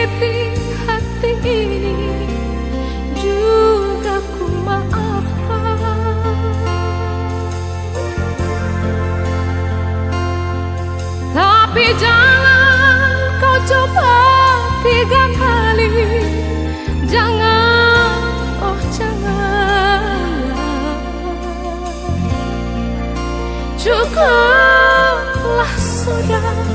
menyakiti hati ini juga ku maafkan. Tapi jangan kau coba 3 kali. Jangan, oh jangan. Cukuplah sudah.